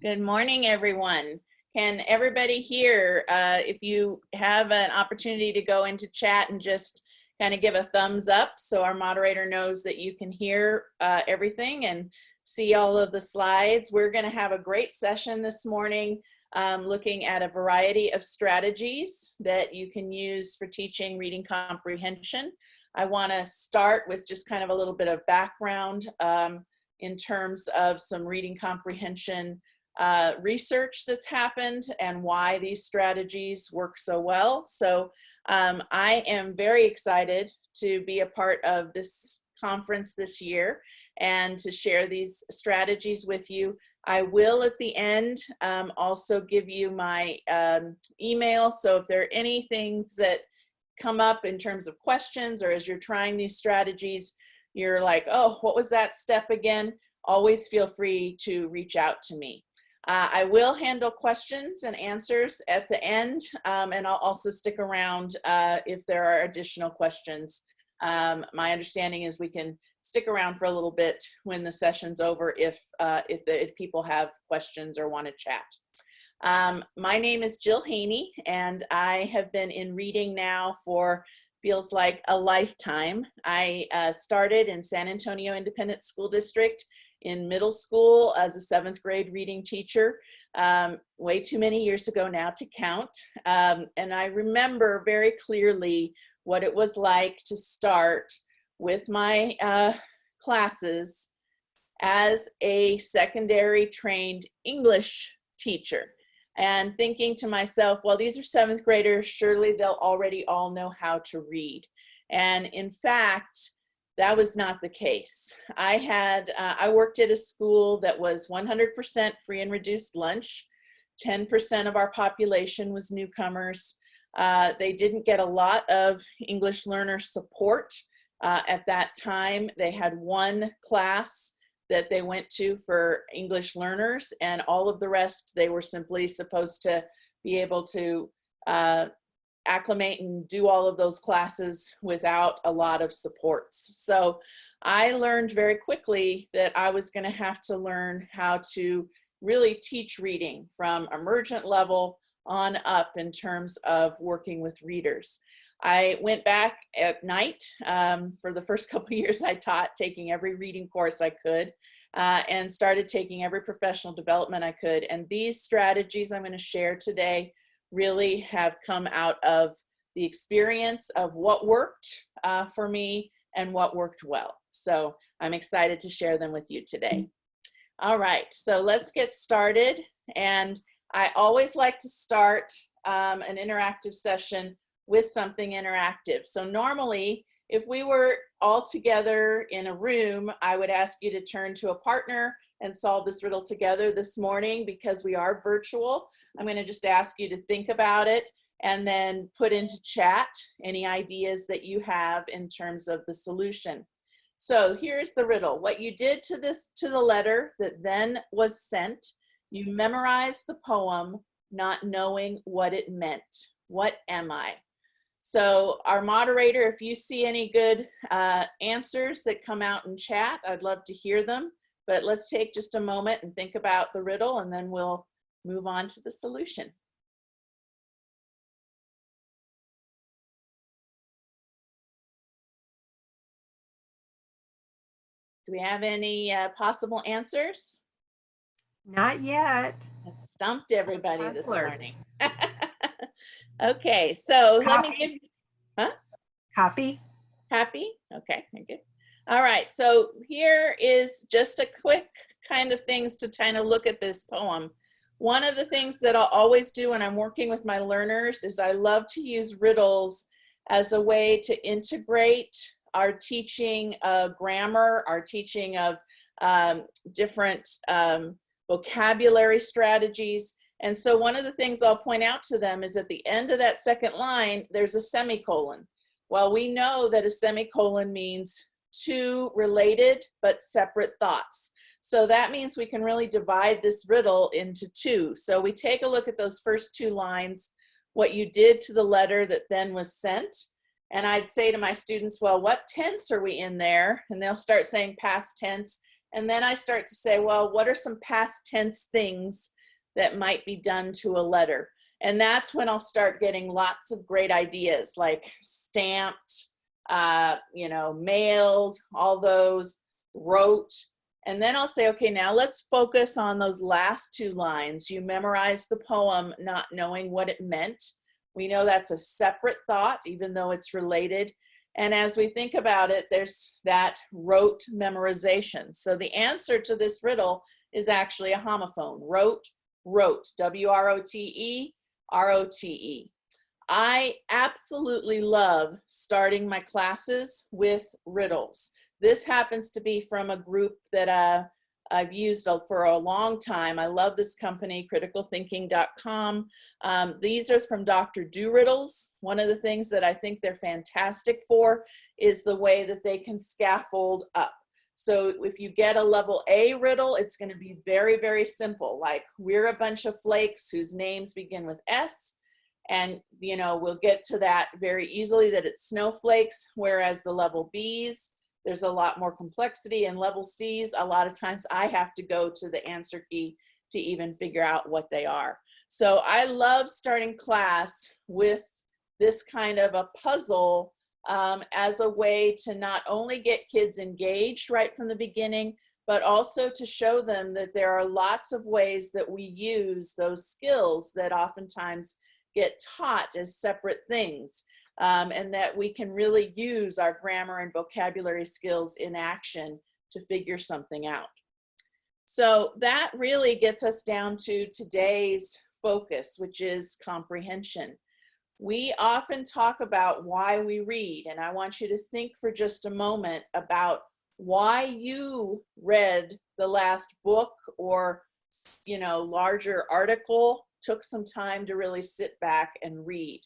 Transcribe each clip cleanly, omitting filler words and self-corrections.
Good morning, everyone. Can everybody hear? If you have an opportunity to go into chat and just kind of give a thumbs up so our moderator knows that you can hear everything and see all of the slides. We're going to have a great session this morning looking at a variety of strategies that you can use for teaching reading comprehension. I want to start with just kind of a little bit of background in terms of some reading comprehension research that's happened and why these strategies work so well. So I am very excited to be a part of this conference this year and to share these strategies with you. I will at the end also give you my email, so if there are any things that come up in terms of questions or as you're trying these strategies, you're like, oh, what was that step again? Always feel free to reach out to me. I will handle questions and answers at the end, and I'll also stick around if there are additional questions. My understanding is we can stick around for a little bit when the session's over if people have questions or want to chat. My name is Jill Haney, and I have been in reading now for feels like a lifetime. I started in San Antonio Independent School District in middle school as a 7th grade reading teacher, way too many years ago now to count. And I remember very clearly what it was like to start with my classes as a secondary trained English teacher and thinking to myself, well, these are 7th graders, surely they'll already all know how to read. And in fact, that was not the case. I worked at a school that was 100% free and reduced lunch. 10% of our population was newcomers. They didn't get a lot of English learner support at that time. They had one class that they went to for English learners, and all of the rest, they were simply supposed to be able to acclimate and do all of those classes without a lot of supports. So I learned very quickly that I was going to have to learn how to really teach reading from emergent level on up in terms of working with readers. I went back at night for the first couple of years I taught, taking every reading course I could and started taking every professional development I could. And these strategies I'm going to share today really have come out of the experience of what worked for me and what worked well. So I'm excited to share them with you today. All right, so let's get started. And I always like to start an interactive session with something interactive. So normally, if we were all together in a room, I would ask you to turn to a partner and solve this riddle together. This morning, because we are virtual, I'm going to just ask you to think about it and then put into chat any ideas that you have in terms of the solution. So here's the riddle. What you did to the letter that then was sent, you memorized the poem not knowing what it meant. What am I? So our moderator, if you see any good answers that come out in chat, I'd love to hear them. But let's take just a moment and think about the riddle, and then we'll move on to the solution. Do we have any possible answers? Not yet. I stumped everybody this morning. Okay, so let me give you, huh? Copy. Happy? Okay, thank you. All right, so here is just a quick kind of things to kind of look at this poem. One of the things that I'll always do when I'm working with my learners is I love to use riddles as a way to integrate our teaching of grammar, our teaching of different vocabulary strategies. And so one of the things I'll point out to them is at the end of that second line, there's a semicolon. Well, we know that a semicolon means two related but separate thoughts. So that means we can really divide this riddle into two. So we take a look at those first two lines, what you did to the letter that then was sent. And I'd say to my students, well, what tense are we in there? And they'll start saying past tense. And then I start to say, well, what are some past tense things that might be done to a letter? And that's when I'll start getting lots of great ideas, like stamped, mailed, all those, wrote. And then I'll say, okay, now let's focus on those last two lines. You memorized the poem not knowing what it meant. We know that's a separate thought, even though it's related. And as we think about it, there's that rote memorization. So the answer to this riddle is actually a homophone. Rote, wrote, W-R-O-T-E, R-O-T-E. I absolutely love starting my classes with riddles. This happens to be from a group that I've used for a long time. I love this company, criticalthinking.com. These are from Dr. Doolittle's. One of the things that I think they're fantastic for is the way that they can scaffold up. So if you get a level A riddle, it's going to be very, very simple. Like, we're a bunch of flakes whose names begin with S. And, we'll get to that very easily, that it's snowflakes, whereas the level Bs, there's a lot more complexity, and level Cs, a lot of times I have to go to the answer key to even figure out what they are. So I love starting class with this kind of a puzzle as a way to not only get kids engaged right from the beginning, but also to show them that there are lots of ways that we use those skills that oftentimes get taught as separate things. And that we can really use our grammar and vocabulary skills in action to figure something out. So that really gets us down to today's focus, which is comprehension. We often talk about why we read, and I want you to think for just a moment about why you read the last book or, larger article, took some time to really sit back and read.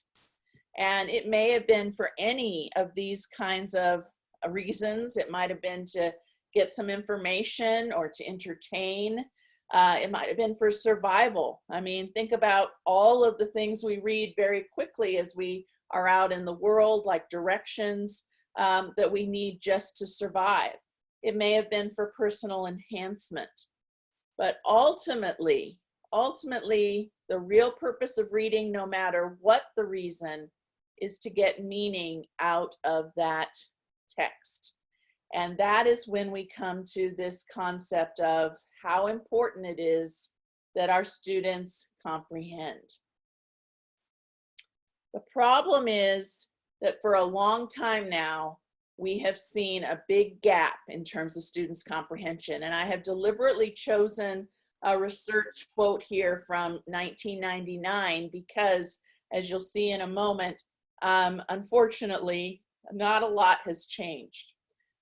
And it may have been for any of these kinds of reasons. It might have been to get some information or to entertain. It might have been for survival. I mean, think about all of the things we read very quickly as we are out in the world, like directions that we need just to survive. It may have been for personal enhancement. But ultimately, the real purpose of reading, no matter what the reason, is to get meaning out of that text. And that is when we come to this concept of how important it is that our students comprehend. The problem is that for a long time now, we have seen a big gap in terms of students' comprehension. And I have deliberately chosen a research quote here from 1999 because, as you'll see in a moment, unfortunately, not a lot has changed.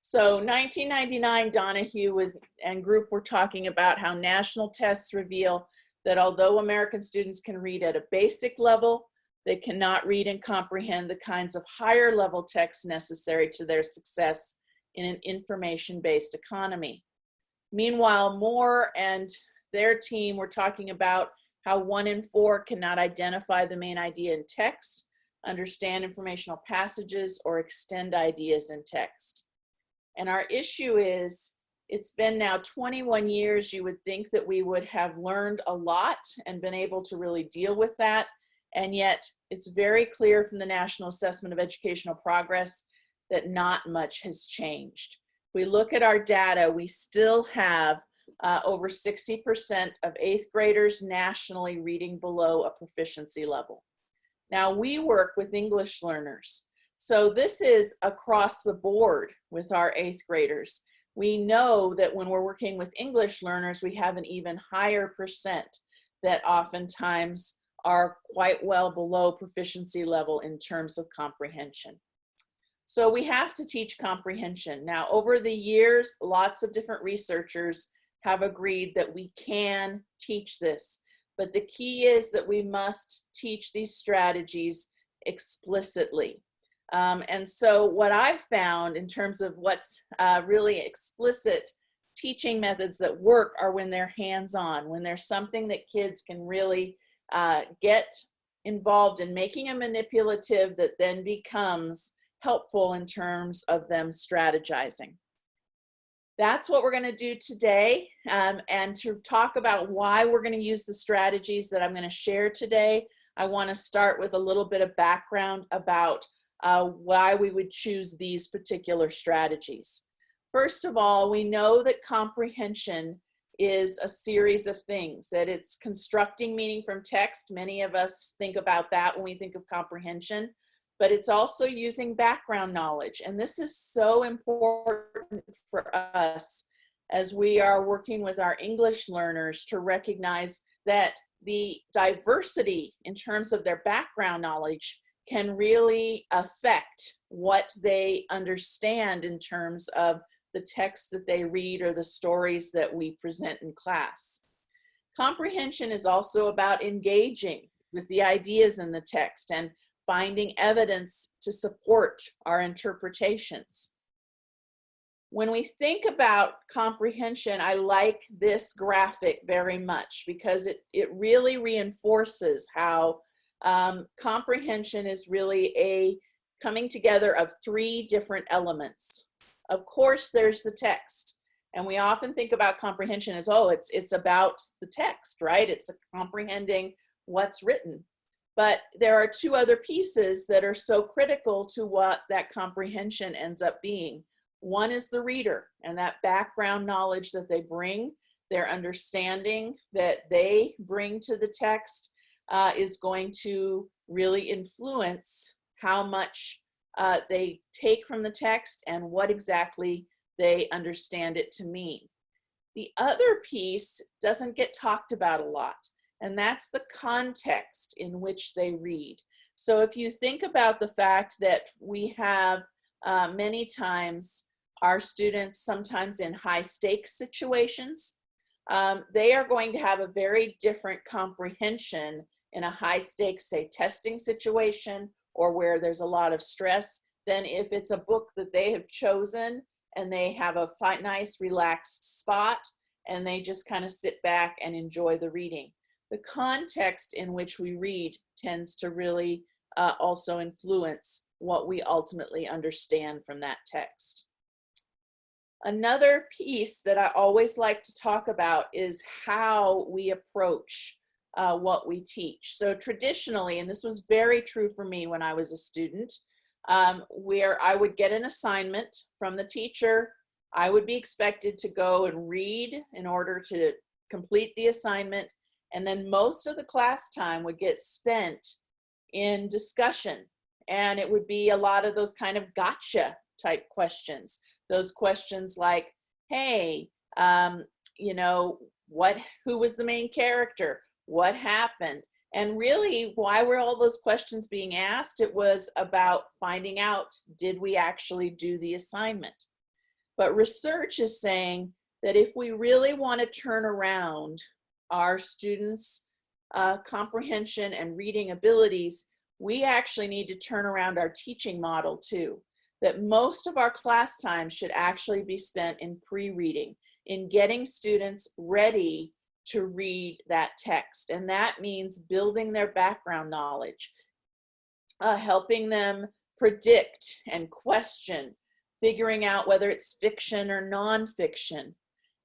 So 1999, Donahue and group were talking about how national tests reveal that although American students can read at a basic level, they cannot read and comprehend the kinds of higher level texts necessary to their success in an information-based economy. Meanwhile, Moore and their team were talking about how 1 in 4 cannot identify the main idea in text, understand informational passages, or extend ideas in text. And our issue is, it's been now 21 years. You would think that we would have learned a lot and been able to really deal with that. And yet it's very clear from the National Assessment of Educational Progress that not much has changed. If we look at our data, we still have over 60% of 8th graders nationally reading below a proficiency level. Now, we work with English learners. So this is across the board with our 8th graders. We know that when we're working with English learners, we have an even higher percent that oftentimes are quite well below proficiency level in terms of comprehension. So we have to teach comprehension. Now, over the years, lots of different researchers have agreed that we can teach this, but the key is that we must teach these strategies explicitly. And so what I found in terms of what's really explicit teaching methods that work are when they're hands-on, when there's something that kids can really get involved in, making a manipulative that then becomes helpful in terms of them strategizing. that's what we're going to do today. And to talk about why we're going to use the strategies that I'm going to share today, I want to start with a little bit of background about why we would choose these particular strategies. First of all, we know that comprehension is a series of things, that it's constructing meaning from text. Many of us think about that when we think of comprehension, but it's also using background knowledge. And this is so important for us as we are working with our English learners to recognize that the diversity in terms of their background knowledge can really affect what they understand in terms of the text that they read or the stories that we present in class. Comprehension is also about engaging with the ideas in the text and finding evidence to support our interpretations. When we think about comprehension, I like this graphic very much because it really reinforces how comprehension is really a coming together of three different elements. Of course, there's the text, and we often think about comprehension as, oh, it's about the text, right? It's comprehending what's written. But there are two other pieces that are so critical to what that comprehension ends up being. One is the reader and that background knowledge that they bring, their understanding that they bring to the text is going to really influence how much they take from the text and what exactly they understand it to mean. The other piece doesn't get talked about a lot, and that's the context in which they read. So if you think about the fact that we have many times our students, sometimes in high stakes situations, they are going to have a very different comprehension in a high stakes, say, testing situation or where there's a lot of stress than if it's a book that they have chosen and they have a nice relaxed spot and they just kind of sit back and enjoy the reading. The context in which we read tends to really also influence what we ultimately understand from that text. Another piece that I always like to talk about is how we approach what we teach. So traditionally, and this was very true for me when I was a student, where I would get an assignment from the teacher, I would be expected to go and read in order to complete the assignment, and then most of the class time would get spent in discussion, and it would be a lot of those kind of gotcha type questions. Those questions like, hey, you know, who was the main character? What happened? And really, why were all those questions being asked? It was about finding out, did we actually do the assignment? But research is saying that if we really want to turn around our students' comprehension and reading abilities, we actually need to turn around our teaching model too. That most of our class time should actually be spent in pre-reading, in getting students ready to read that text. And that means building their background knowledge, helping them predict and question, figuring out whether it's fiction or nonfiction,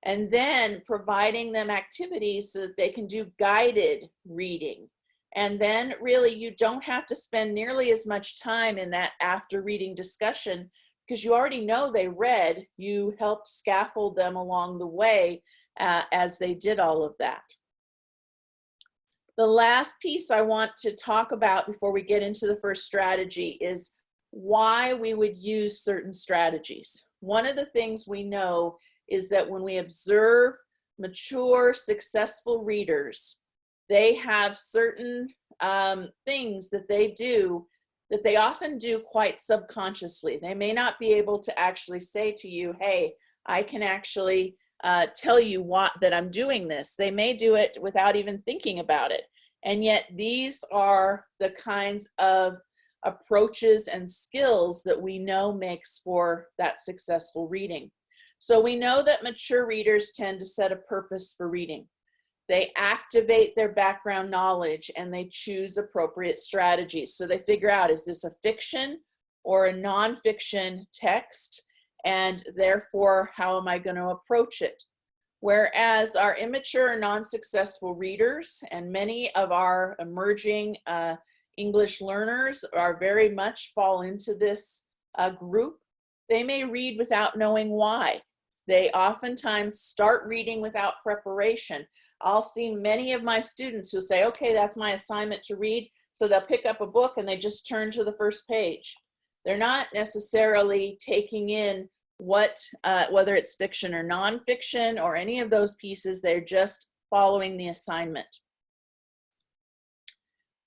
and then providing them activities so that they can do guided reading. And then really you don't have to spend nearly as much time in that after reading discussion because you already know they read. You helped scaffold them along the way as they did all of that. The last piece I want to talk about before we get into the first strategy is why we would use certain strategies. One of the things we know is that when we observe mature, successful readers, they have certain things that they do that they often do quite subconsciously. They may not be able to actually say to you, hey, I can actually tell you that I'm doing this. They may do it without even thinking about it. And yet these are the kinds of approaches and skills that we know makes for that successful reading. So we know that mature readers tend to set a purpose for reading. They activate their background knowledge and they choose appropriate strategies. So they figure out, is this a fiction or a nonfiction text? and therefore, how am I going to approach it? Whereas our immature and non-successful readers and many of our emerging English learners are very much fall into this group. They may read without knowing why. They oftentimes start reading without preparation. I'll see many of my students who say, okay, that's my assignment to read. So they'll pick up a book and they just turn to the first page. They're not necessarily taking in what, whether it's fiction or nonfiction or any of those pieces, they're just following the assignment.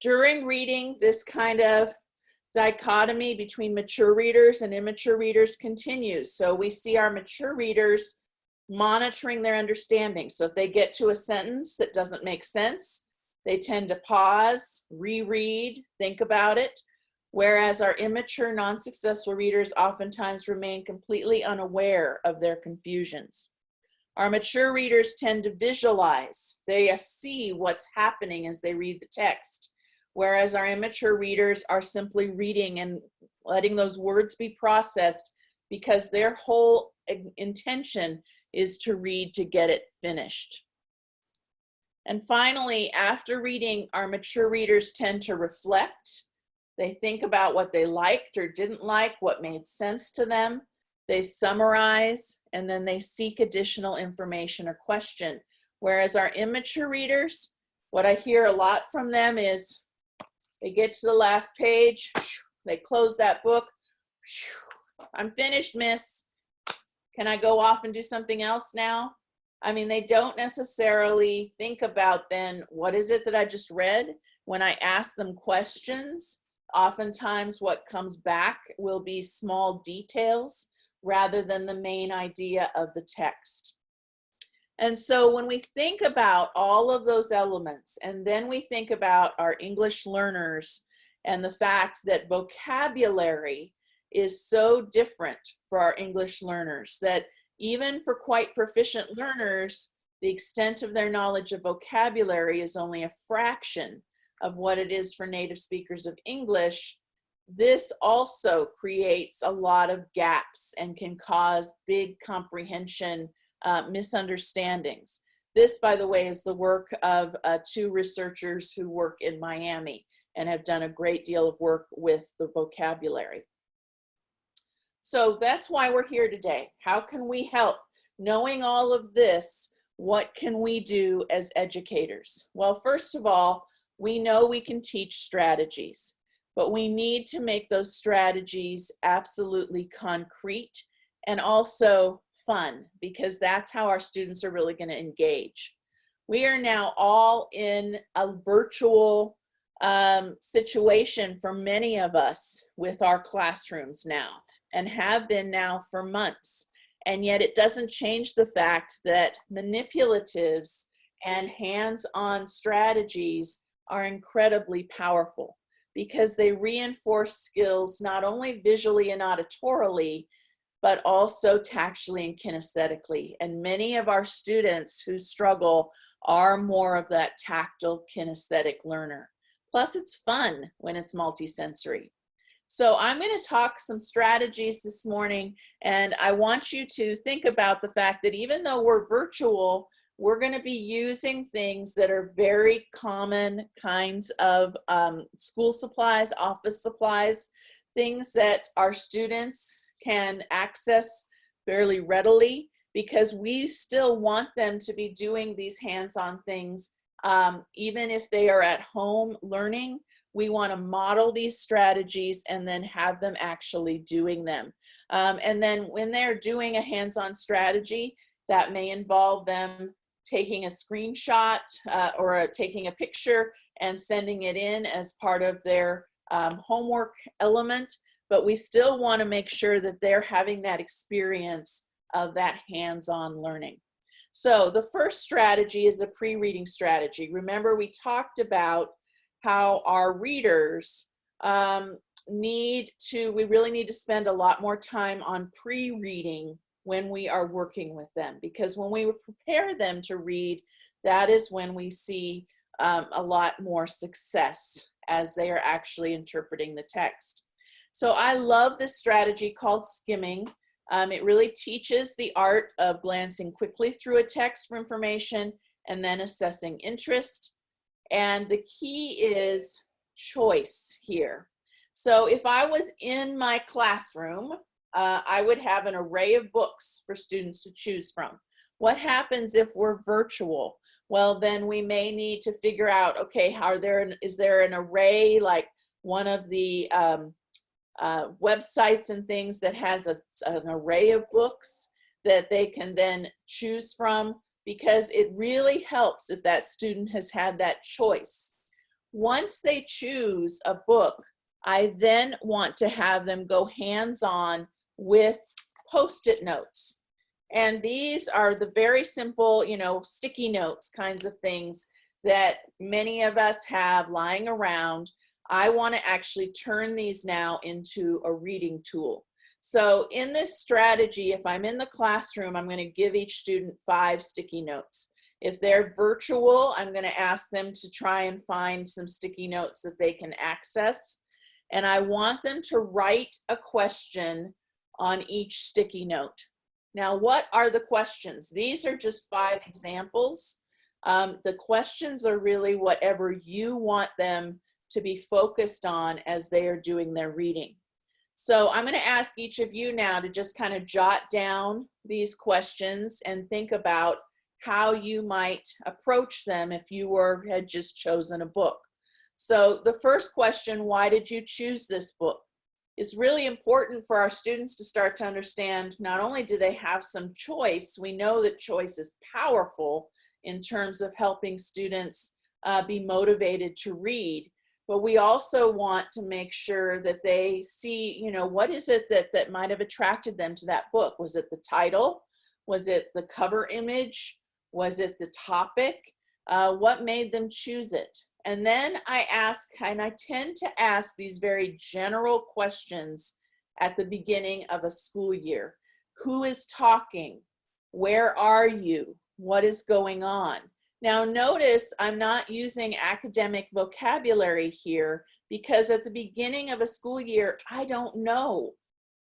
During reading, this kind of dichotomy between mature readers and immature readers continues. So we see our mature readers monitoring their understanding. So if they get to a sentence that doesn't make sense, they tend to pause, reread, think about it. Whereas our immature, non-successful readers oftentimes remain completely unaware of their confusions. Our mature readers tend to visualize. They see what's happening as they read the text. Whereas our immature readers are simply reading and letting those words be processed because their whole intention is to read to get it finished. And finally, after reading, our mature readers tend to reflect. They think about what they liked or didn't like, what made sense to them. They summarize, and then they seek additional information or question. Whereas our immature readers, what I hear a lot from them is they get to the last page, they close that book. I'm finished, miss. Can I go off and do something else now? I mean, they don't necessarily think about then, what is it that I just read? When I ask them questions, oftentimes what comes back will be small details rather than the main idea of the text. And so when we think about all of those elements, and then we think about our English learners and the fact that vocabulary is so different for our English learners, that even for quite proficient learners, the extent of their knowledge of vocabulary is only a fraction of what it is for native speakers of English. This also creates a lot of gaps and can cause big comprehension misunderstandings. This, by the way, is the work of two researchers who work in Miami and have done a great deal of work with the vocabulary. So that's why we're here today. How can we help? Knowing all of this, what can we do as educators? Well, first of all, we know we can teach strategies, but we need to make those strategies absolutely concrete and also fun, because that's how our students are really going to engage. We are now all in a virtual situation for many of us with our classrooms now, and have been now for months. And yet it doesn't change the fact that manipulatives and hands-on strategies are incredibly powerful because they reinforce skills not only visually and auditorily, but also tactually and kinesthetically. And many of our students who struggle are more of that tactile kinesthetic learner. Plus it's fun when it's multisensory. So I'm going to talk some strategies this morning, and I want you to think about the fact that even though we're virtual, we're going to be using things that are very common kinds of school supplies, office supplies, things that our students can access fairly readily, because we still want them to be doing these hands-on things even if they are at home learning. We want to model these strategies and then have them actually doing them. And then when they're doing a hands-on strategy, that may involve them taking a screenshot or taking a picture and sending it in as part of their homework element. But we still want to make sure that they're having that experience of that hands-on learning. So the first strategy is a pre-reading strategy. Remember, we talked about how our readers we really need to spend a lot more time on pre-reading when we are working with them, because when we prepare them to read, that is when we see a lot more success as they are actually interpreting the text. So I love this strategy called skimming. It really teaches the art of glancing quickly through a text for information and then assessing interest. And the key is choice here. So if I was in my classroom, I would have an array of books for students to choose from. What happens if we're virtual? Well, then we may need to figure out, okay, is there an array, like one of the websites and things that has an array of books that they can then choose from, because it really helps if that student has had that choice. Once they choose a book, I then want to have them go hands-on with Post-it notes. And these are the very simple, sticky notes kinds of things that many of us have lying around. I want to actually turn these now into a reading tool. So in this strategy, if I'm in the classroom, I'm going to give each student 5 sticky notes. If they're virtual, I'm going to ask them to try and find some sticky notes that they can access. And I want them to write a question on each sticky note. Now, what are the questions? These are just 5 examples. The questions are really whatever you want them to be focused on as they are doing their reading. So I'm going to ask each of you now to just kind of jot down these questions and think about how you might approach them if you had just chosen a book. So the first question, why did you choose this book? It's really important for our students to start to understand not only do they have some choice, we know that choice is powerful in terms of helping students be motivated to read, but we also want to make sure that they see, what is it that might have attracted them to that book? Was it the title? Was it the cover image? Was it the topic? What made them choose it? And then I tend to ask these very general questions at the beginning of a school year. Who is talking? Where are you? What is going on? Now notice I'm not using academic vocabulary here, because at the beginning of a school year, I don't know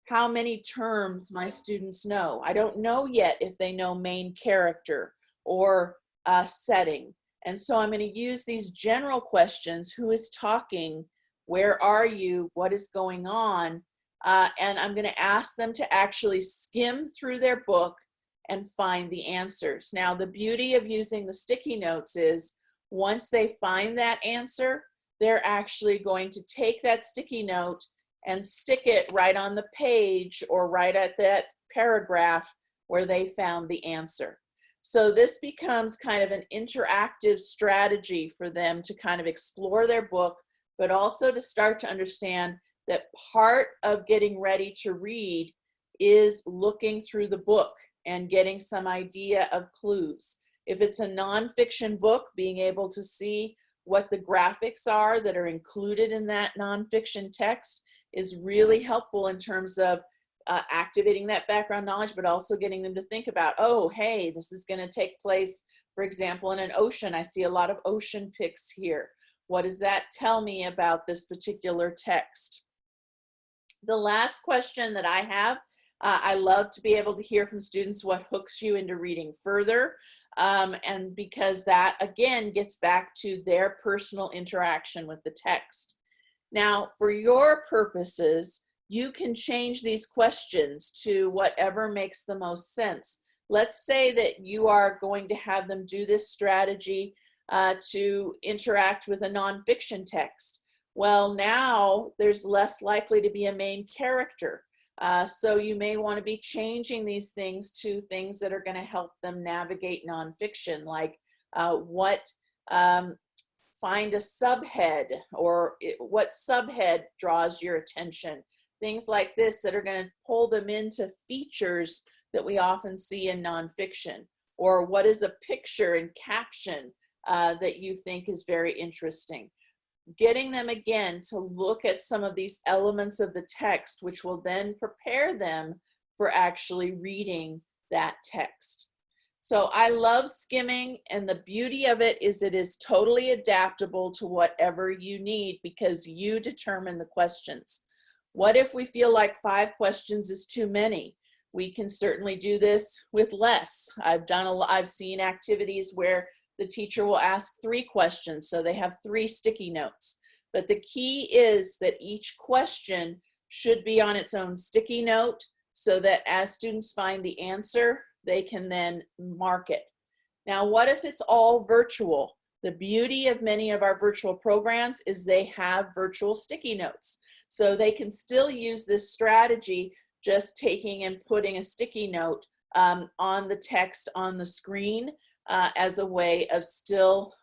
how many terms my students know. I don't know yet if they know main character or setting. And so I'm going to use these general questions. Who is talking? Where are you? What is going on? And I'm going to ask them to actually skim through their book and find the answers. Now, the beauty of using the sticky notes is once they find that answer, they're actually going to take that sticky note and stick it right on the page or right at that paragraph where they found the answer. So this becomes kind of an interactive strategy for them to kind of explore their book, but also to start to understand that part of getting ready to read is looking through the book and getting some idea of clues. If it's a nonfiction book, being able to see what the graphics are that are included in that nonfiction text is really helpful in terms of activating that background knowledge, but also getting them to think about, oh, hey, this is going to take place, for example, in an ocean. I see a lot of ocean pics here. What does that tell me about this particular text? The last question that I have, I love to be able to hear from students what hooks you into reading further. And because that, again, gets back to their personal interaction with the text. Now, for your purposes, you can change these questions to whatever makes the most sense. Let's say that you are going to have them do this strategy to interact with a nonfiction text. Well, now there's less likely to be a main character. So you may want to be changing these things to things that are going to help them navigate nonfiction, like find a subhead, or what subhead draws your attention. Things like this that are going to pull them into features that we often see in nonfiction. Or what is a picture and caption that you think is very interesting. Getting them again to look at some of these elements of the text, which will then prepare them for actually reading that text. So I love skimming, and the beauty of it is totally adaptable to whatever you need, because you determine the questions. What if we feel like 5 questions is too many? We can certainly do this with less. I've seen activities where the teacher will ask 3 questions, so they have 3 sticky notes. But the key is that each question should be on its own sticky note so that as students find the answer, they can then mark it. Now, what if it's all virtual? The beauty of many of our virtual programs is they have virtual sticky notes. So they can still use this strategy, just taking and putting a sticky note on the text on the screen as a way of still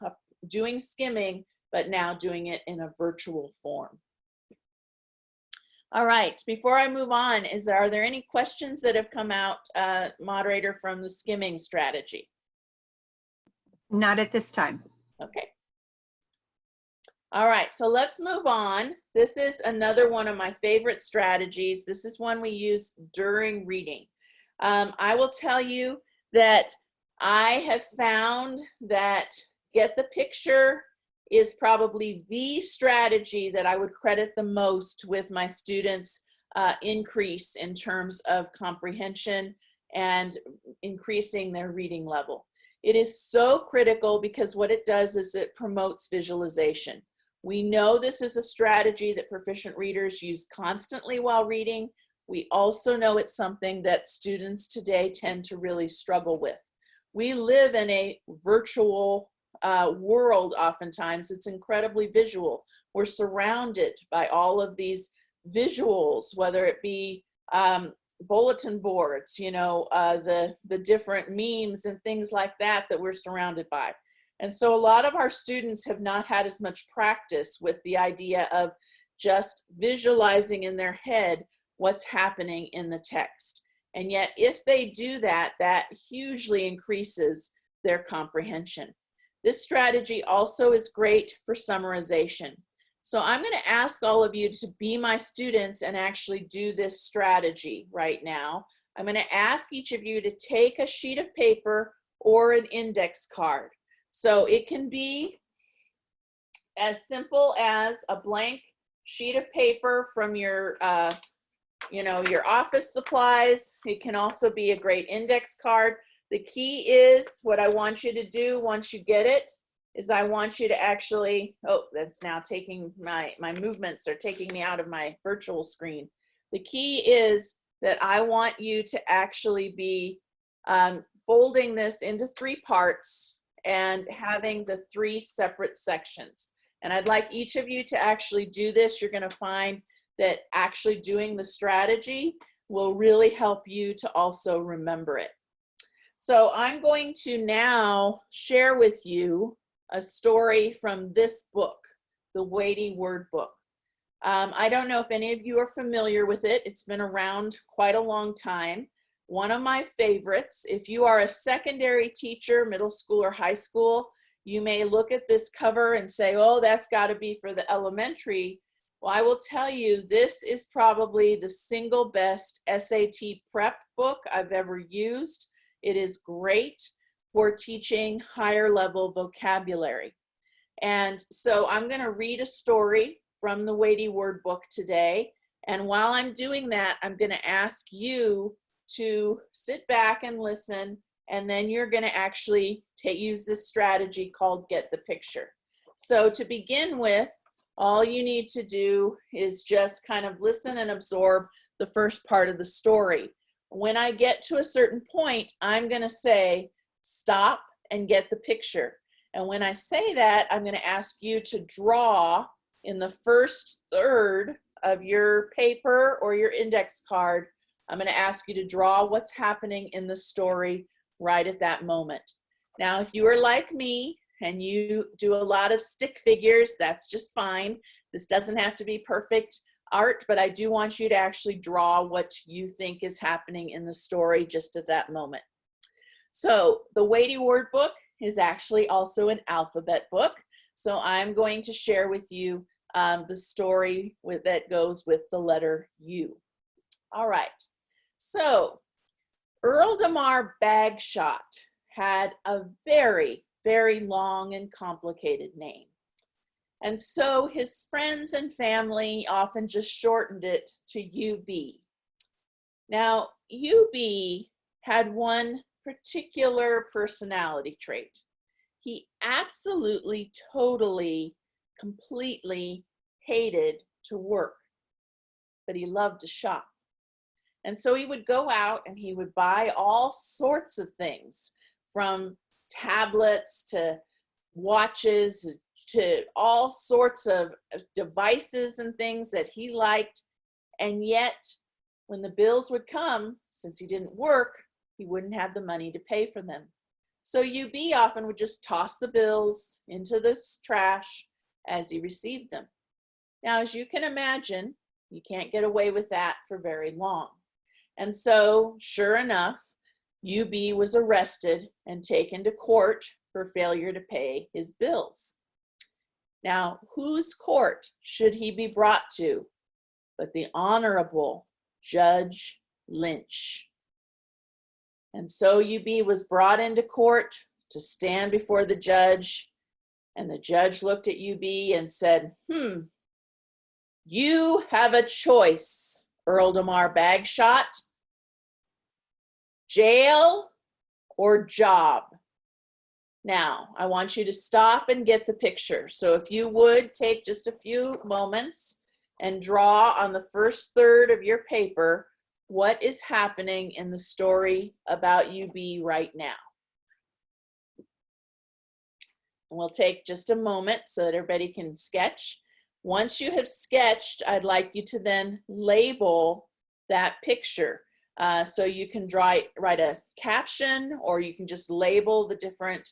doing skimming, but now doing it in a virtual form. All right, before I move on, are there any questions that have come out, moderator, from the skimming strategy? Not at this time. Okay. All right, so let's move on. This is another one of my favorite strategies. This is one we use during reading. I will tell you that I have found that get the picture is probably the strategy that I would credit the most with my students' increase in terms of comprehension and increasing their reading level. It is so critical because what it does is it promotes visualization. We know this is a strategy that proficient readers use constantly while reading. We also know it's something that students today tend to really struggle with. We live in a virtual world oftentimes. It's incredibly visual. We're surrounded by all of these visuals, whether it be bulletin boards, you know, the different memes and things like that that we're surrounded by. And so a lot of our students have not had as much practice with the idea of just visualizing in their head what's happening in the text. And yet if they do that, that hugely increases their comprehension. This strategy also is great for summarization. So I'm going to ask all of you to be my students and actually do this strategy right now. I'm going to ask each of you to take a sheet of paper or an index card. So it can be as simple as a blank sheet of paper from your, you know, your office supplies. It can also be a great index card. The key is what I want you to do once you get it is I want you to actually, oh, that's now taking my movements are taking me out of my virtual screen. The key is that I want you to actually be folding this into 3 parts and having the 3 separate sections. And I'd like each of you to actually do this. You're going to find that actually doing the strategy will really help you to also remember it. So I'm going to now share with you a story from this book, The Weighty Word Book. I don't know if any of you are familiar with it. It's been around quite a long time. One of my favorites, if you are a secondary teacher, middle school or high school, you may look at this cover and say, oh, that's got to be for the elementary. Well, I will tell you, this is probably the single best SAT prep book I've ever used. It is great for teaching higher level vocabulary. And so I'm going to read a story from the Weighty Word Book today. And while I'm doing that, I'm going to ask you to sit back and listen, and then you're going to actually use this strategy called Get the Picture. So to begin with, all you need to do is just kind of listen and absorb the first part of the story. When I get to a certain point, I'm going to say, stop and get the picture. And when I say that, I'm going to ask you to draw in the first third of your paper or your index card. I'm going to ask you to draw what's happening in the story right at that moment. Now, if you are like me and you do a lot of stick figures, that's just fine. This doesn't have to be perfect art, but I do want you to actually draw what you think is happening in the story just at that moment. So the Weighty Word Book is actually also an alphabet book. So I'm going to share with you the story that goes with the letter U. All right. So Earl Damar Bagshot had a very, very long and complicated name. And so his friends and family often just shortened it to UB. Now, UB had one particular personality trait. He absolutely, totally, completely hated to work, but he loved to shop. And so he would go out and he would buy all sorts of things, from tablets to watches to all sorts of devices and things that he liked. And yet, when the bills would come, since he didn't work, he wouldn't have the money to pay for them. So UB often would just toss the bills into the trash as he received them. Now, as you can imagine, you can't get away with that for very long. And so, sure enough, UB was arrested and taken to court for failure to pay his bills. Now, whose court should he be brought to but the Honorable Judge Lynch? And so UB was brought into court to stand before the judge, and the judge looked at UB and said, you have a choice, Earl Demar Bagshot. Jail or job? Now, I want you to stop and get the picture. So if you would take just a few moments and draw on the first third of your paper what is happening in the story about UB right now. And we'll take just a moment so that everybody can sketch. Once you have sketched, I'd like you to then label that picture. So you can write a caption, or you can just label the different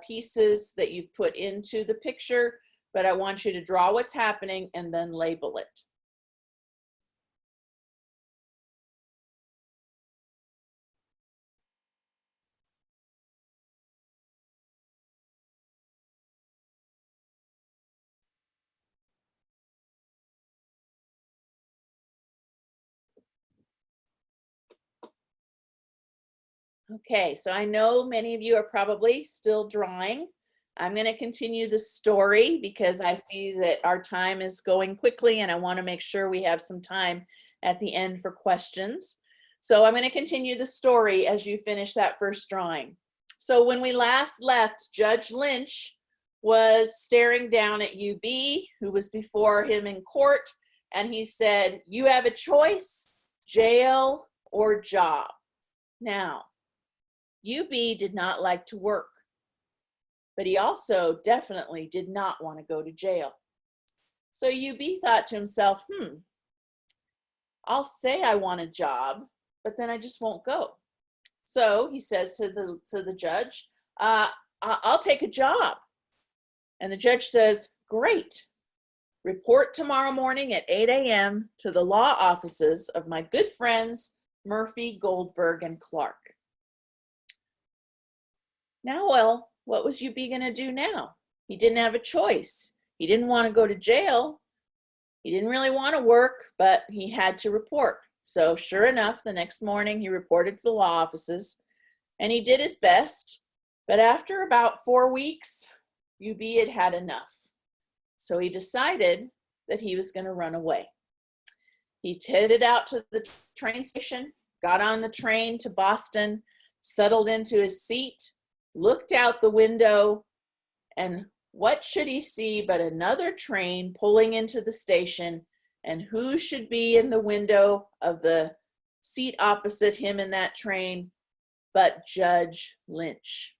pieces that you've put into the picture, but I want you to draw what's happening and then label it. Okay, so I know many of you are probably still drawing. I'm going to continue the story because I see that our time is going quickly and I want to make sure we have some time at the end for questions. So I'm going to continue the story as you finish that first drawing. So when we last left, Judge Lynch was staring down at UB, who was before him in court, and he said, you have a choice, jail or job. Now, UB did not like to work, but he also definitely did not want to go to jail. So UB thought to himself, I'll say I want a job, but then I just won't go. So he says to the judge, I'll take a job. And the judge says, great. Report tomorrow morning at 8 a.m. to the law offices of my good friends, Murphy, Goldberg, and Clark. Now, well, what was UB going to do now? He didn't have a choice. He didn't want to go to jail. He didn't really want to work, but he had to report. So sure enough, the next morning he reported to the law offices, and he did his best. But after about 4 weeks, UB had had enough. So he decided that he was going to run away. He headed out to the train station, got on the train to Boston, settled into his seat, looked out the window, and what should he see but another train pulling into the station, and who should be in the window of the seat opposite him in that train but Judge Lynch.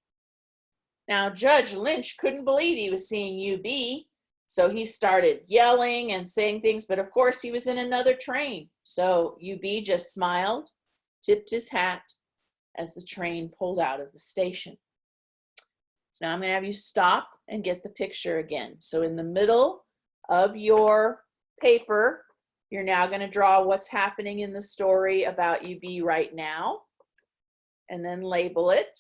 Now, Judge Lynch couldn't believe he was seeing UB, so he started yelling and saying things, but of course he was in another train. So UB just smiled, tipped his hat as the train pulled out of the station. So now I'm going to have you stop and get the picture again. So in the middle of your paper, you're now going to draw what's happening in the story about UB right now, and then label it.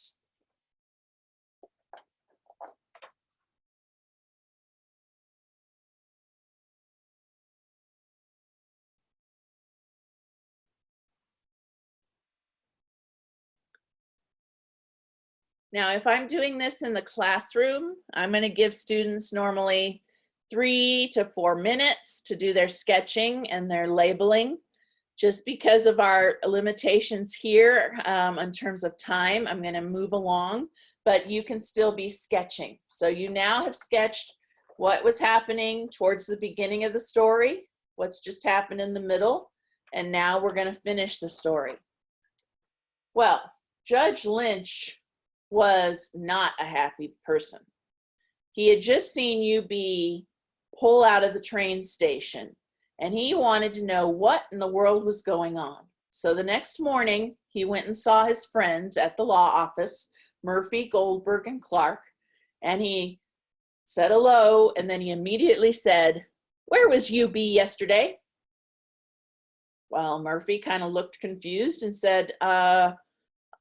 Now, if I'm doing this in the classroom, I'm going to give students normally 3 to 4 minutes to do their sketching and their labeling. just because of our limitations here in terms of time, I'm going to move along, but you can still be sketching. So you now have sketched what was happening towards the beginning of the story, what's just happened in the middle, and now we're going to finish the story. Well, Judge Lynch was not a happy person. He had just seen UB pull out of the train station, and he wanted to know what in the world was going on. So the next morning, he went and saw his friends at the law office, Murphy, Goldberg, and Clark, and he said hello, and then he immediately said, "Where was UB yesterday?" Well, Murphy kind of looked confused and said,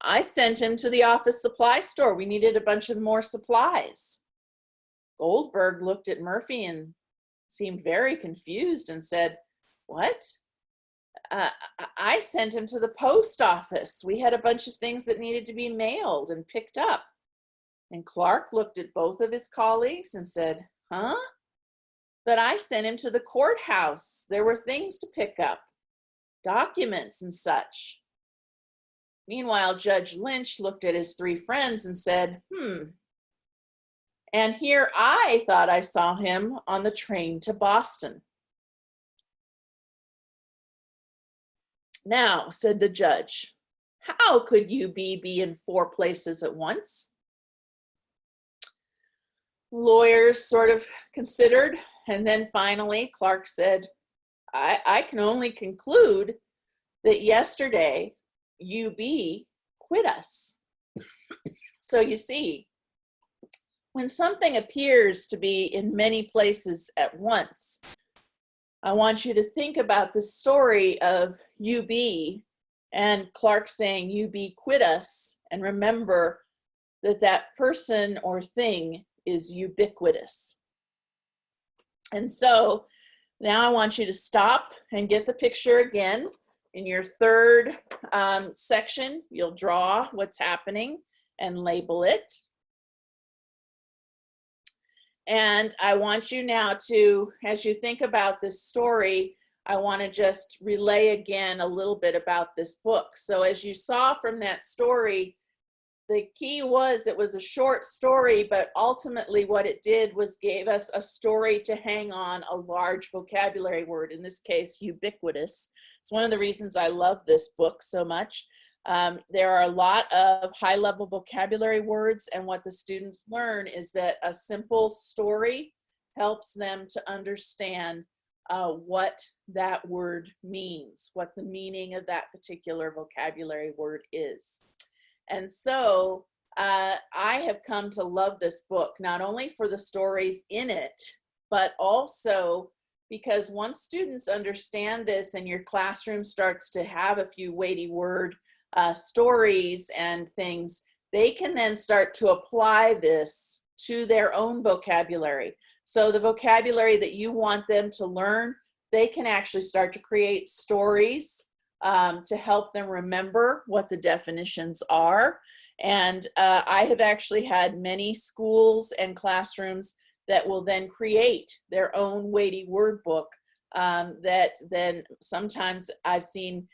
I sent him to the office supply store. We needed a bunch of more supplies." Goldberg looked at Murphy and seemed very confused and said, "What? I sent him to the post office. We had a bunch of things that needed to be mailed and picked up." And Clark looked at both of his colleagues and said, "Huh? But I sent him to the courthouse. There were things to pick up, documents and such." Meanwhile, Judge Lynch looked at his three friends and said, "And here I thought I saw him on the train to Boston." "Now," said the judge, "how could UB be in 4 places at once?" Lawyers sort of considered, and then finally Clark said, I can only conclude that yesterday UB quit us." So you see, when something appears to be in many places at once, I want you to think about the story of UB and Clark saying UB quit us, and remember that that person or thing is ubiquitous. And so now I want you to stop and get the picture again. In your third section, you'll draw what's happening and label it. And I want you now to, as you think about this story, I want to just relay again a little bit about this book. So as you saw from that story, the key was it was a short story, but ultimately what it did was gave us a story to hang on a large vocabulary word, in this case, ubiquitous. It's one of the reasons I love this book so much. There are a lot of high-level vocabulary words, and what the students learn is that a simple story helps them to understand what that word means, what the meaning of that particular vocabulary word is. And so I have come to love this book, not only for the stories in it, but also because once students understand this and your classroom starts to have a few weighty word stories and things, they can then start to apply this to their own vocabulary. So the vocabulary that you want them to learn, they can actually start to create stories to help them remember what the definitions are. And I have actually had many schools and classrooms that will then create their own weighty word book that then sometimes I've seen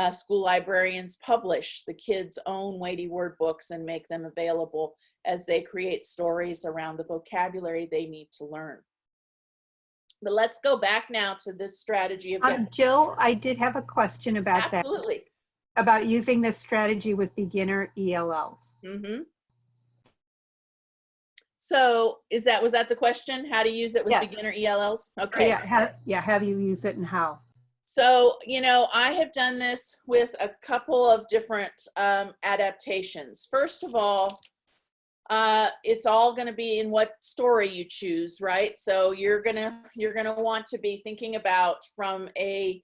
school librarians publish the kids' own weighty word books and make them available as they create stories around the vocabulary they need to learn. But let's go back now to this strategy of Jill, I did have a question about that. Absolutely. About using this strategy with beginner ELLs. Mm-hmm. So was that the question? How to use it with Yes. beginner ELLs? Okay. How do you use it and how? So, I have done this with a couple of different adaptations. First of all, it's all going to be in what story you choose, right? So you're gonna want to be thinking about from a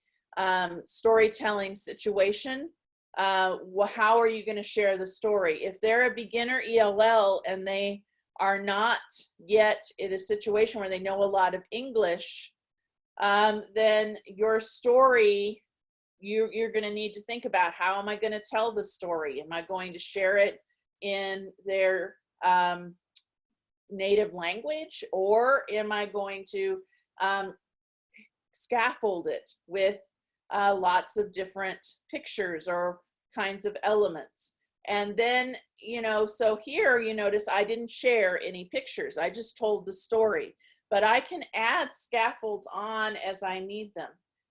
storytelling situation. How are you going to share the story? If they're a beginner ELL and they are not yet in a situation where they know a lot of English, then your story, you're going to need to think about, how am I going to tell the story? Am I going to share it in their native language, or am I going to scaffold it with lots of different pictures or kinds of elements. And then, you know, so here you notice I didn't share any pictures. I just told the story, but I can add scaffolds on as I need them.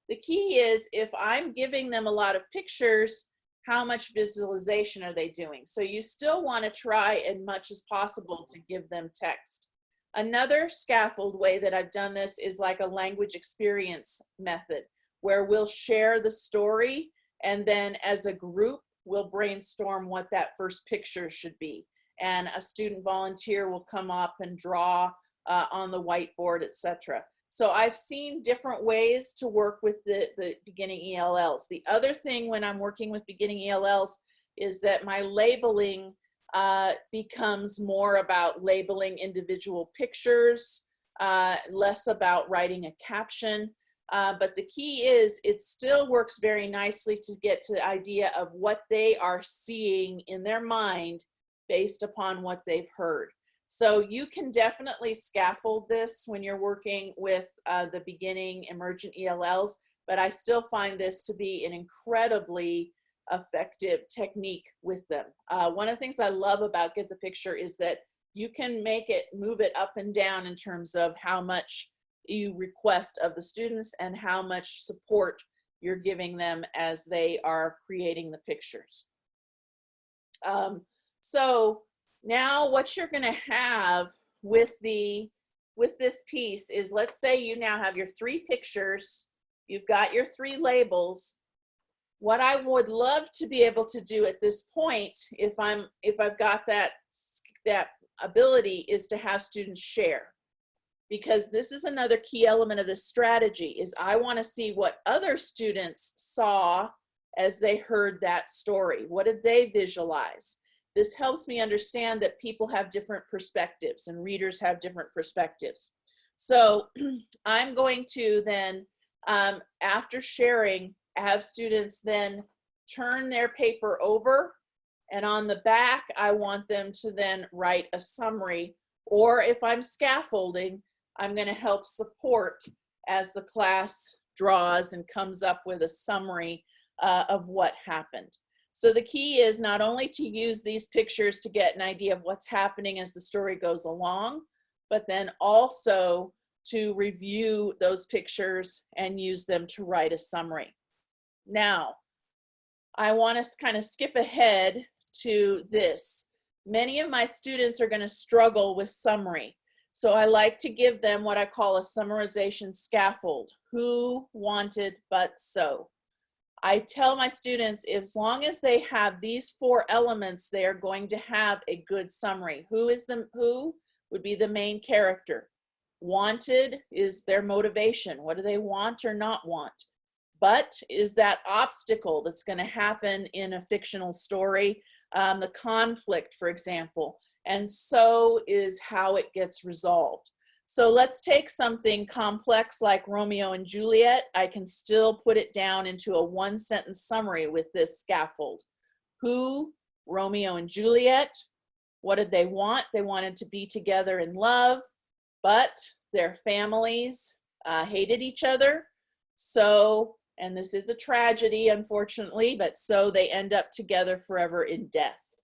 The key is if I'm giving them a lot of pictures, how much visualization are they doing? So you still want to try as much as possible to give them text. Another scaffold way that I've done this is like a language experience method, where we'll share the story and then as a group, we'll brainstorm what that first picture should be. And a student volunteer will come up and draw on the whiteboard, etc. So I've seen different ways to work with the beginning ELLs. The other thing when I'm working with beginning ELLs is that my labeling becomes more about labeling individual pictures, less about writing a caption. But the key is it still works very nicely to get to the idea of what they are seeing in their mind based upon what they've heard. So you can definitely scaffold this when you're working with the beginning emergent ELLs, but I still find this to be an incredibly effective technique with them. One of the things I love about Get the Picture is that you can make it, move it up and down in terms of how much you request of the students and how much support you're giving them as they are creating the pictures. So now what you're going to have with this piece is, let's say you now have your 3 pictures, you've got your 3 labels. What I would love to be able to do at this point, if I've got that ability, is to have students share. Because this is another key element of this strategy, is I want to see what other students saw as they heard that story. What did they visualize? This helps me understand that people have different perspectives and readers have different perspectives. So I'm going to then, after sharing, have students then turn their paper over, and on the back, I want them to then write a summary, or if I'm scaffolding, I'm going to help support as the class draws and comes up with a summary of what happened. So the key is not only to use these pictures to get an idea of what's happening as the story goes along, but then also to review those pictures and use them to write a summary. Now, I want to kind of skip ahead to this. Many of my students are going to struggle with summary. So I like to give them what I call a summarization scaffold. Who, wanted, but so. I tell my students, as long as they have these 4 elements, they are going to have a good summary. Who would be the main character. Wanted is their motivation. What do they want or not want? But is that obstacle that's going to happen in a fictional story, the conflict, for example. And so is how it gets resolved. So let's take something complex like Romeo and Juliet. I can still put it down into a 1-sentence summary with this scaffold. Who, Romeo and Juliet. What did they want? They wanted to be together in love, but their families hated each other. So, and this is a tragedy, unfortunately, but so they end up together forever in death.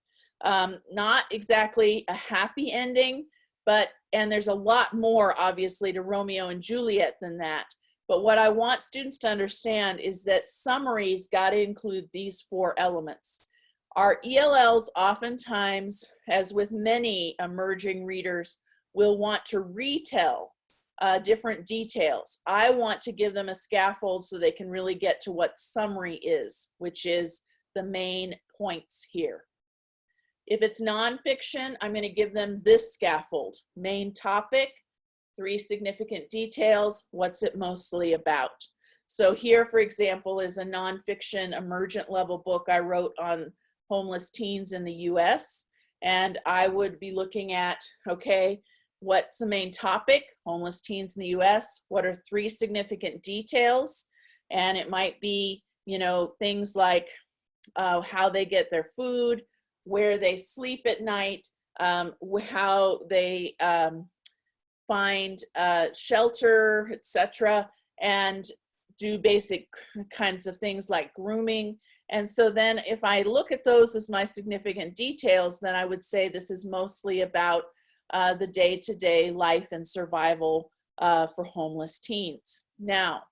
Not exactly a happy ending, but, and there's a lot more obviously to Romeo and Juliet than that. But what I want students to understand is that summaries got to include these 4 elements. Our ELLs oftentimes, as with many emerging readers, will want to retell different details. I want to give them a scaffold so they can really get to what summary is, which is the main points here. If it's nonfiction, I'm going to give them this scaffold. Main topic, 3 significant details, what's it mostly about? So here, for example, is a nonfiction emergent level book I wrote on homeless teens in the US. And I would be looking at, okay, what's the main topic? Homeless teens in the US. What are 3 significant details? And it might be, you know, things like how they get their food, where they sleep at night, how they find shelter, etc. And do basic kinds of things like grooming. And so then if I look at those as my significant details, then I would say this is mostly about the day-to-day life and survival for homeless teens. Now,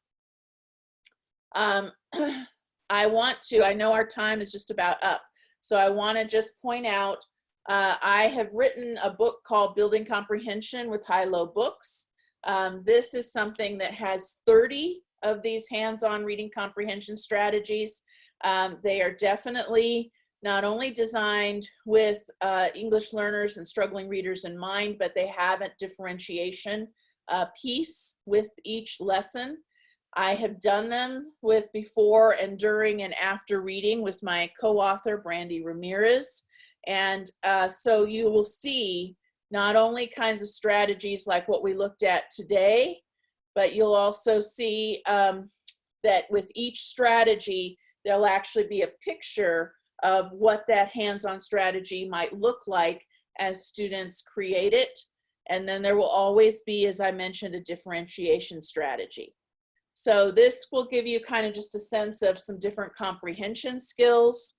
I know our time is just about up, so I want to just point out, I have written a book called Building Comprehension with High-Low Books. This is something that has 30 of these hands-on reading comprehension strategies. They are definitely not only designed with English learners and struggling readers in mind, but they have a differentiation piece with each lesson. I have done them with before and during and after reading with my co-author, Brandy Ramirez. And so you will see not only kinds of strategies like what we looked at today, but you'll also see that with each strategy, there'll actually be a picture of what that hands-on strategy might look like as students create it. And then there will always be, as I mentioned, a differentiation strategy. So this will give you kind of just a sense of some different comprehension skills.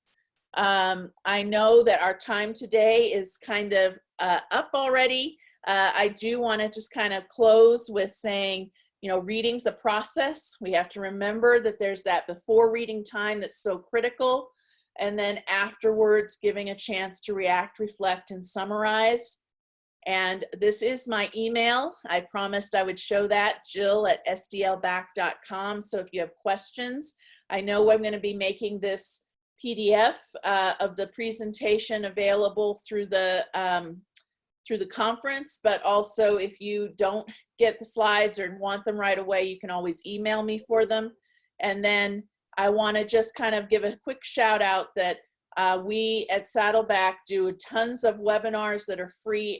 I know that our time today is kind of up already. I do want to just kind of close with saying, you know, reading's a process. We have to remember that there's that before reading time that's so critical. And then afterwards, giving a chance to react, reflect, and summarize. And this is my email. I promised I would show that, jill@sdlback.com. So if you have questions, I know I'm going to be making this PDF of the presentation available through the conference, but also if you don't get the slides or want them right away, you can always email me for them. And then I want to just kind of give a quick shout out that we at Saddleback do tons of webinars that are free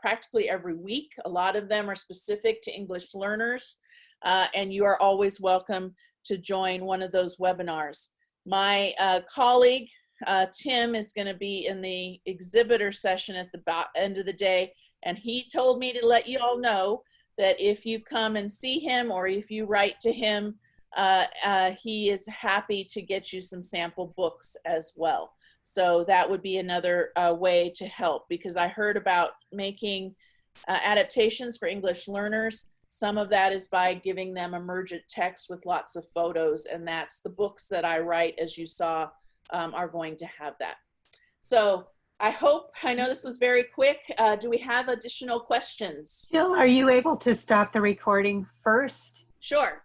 practically every week. A lot of them are specific to English learners, and you are always welcome to join one of those webinars. My colleague, Tim, is going to be in the exhibitor session at the end of the day, and he told me to let you all know that if you come and see him or if you write to him, he is happy to get you some sample books as well. So that would be another way to help, because I heard about making adaptations for English learners. Some of that is by giving them emergent text with lots of photos, and that's the books that I write, as you saw, are going to have that. So I know this was very quick. Do we have additional questions? Jill, are you able to stop the recording first? Sure.